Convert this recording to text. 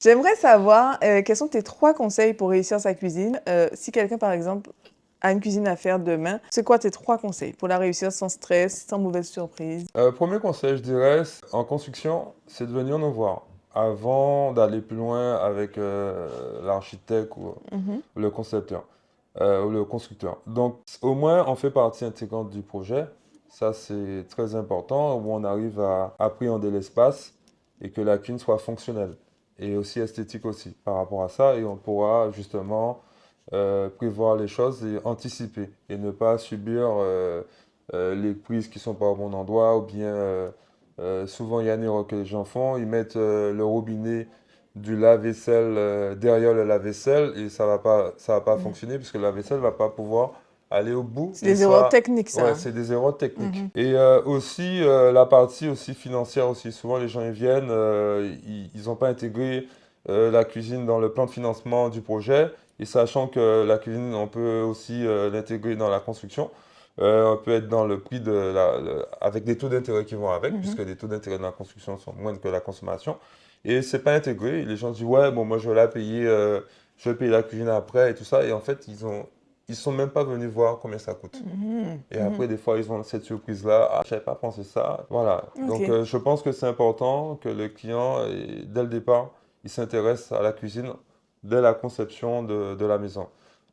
J'aimerais savoir, quels sont tes 3 conseils pour réussir sa cuisine? Si quelqu'un, par exemple, a une cuisine à faire demain, c'est quoi tes 3 conseils pour la réussir sans stress, sans mauvaise surprise? Premier conseil, je dirais, en construction, c'est de venir nous voir avant d'aller plus loin avec l'architecte ou Mmh. le concepteur ou le constructeur. Donc, au moins, on fait partie intégrante du projet. Ça, c'est très important, où on arrive à appréhender l'espace et que la cuisine soit fonctionnelle et aussi esthétique aussi par rapport à ça. Et on pourra justement prévoir les choses et anticiper et ne pas subir les prises qui sont pas au bon endroit ou bien souvent il y a une erreur que les gens font, ils mettent le robinet du lave-vaisselle derrière le lave-vaisselle et ça va pas Mmh. fonctionner puisque le lave-vaisselle va pas pouvoir aller au bout C'est et des erreurs ça techniques ça, ouais, hein? c'est des erreurs techniques. Mmh. Et aussi la partie aussi financière aussi. Souvent les gens ils viennent, ils ont pas intégré la cuisine dans le plan de financement du projet et sachant que la cuisine on peut aussi l'intégrer dans la construction. On peut être dans le prix avec des taux d'intérêt qui vont avec, Mmh. puisque les taux d'intérêt dans la construction sont moindres que la consommation. Et c'est pas intégré. Les gens se disent, ouais, bon, moi je vais la payer, je vais payer la cuisine après et tout ça. Et en fait, ils sont même pas venus voir combien ça coûte. Mmh. Et Mmh. après, des fois, ils ont cette surprise-là. Ah, j'avais pas pensé ça. Voilà. Donc, OK. je pense que c'est important que le client, dès le départ, il s'intéresse à la cuisine dès la conception de la maison.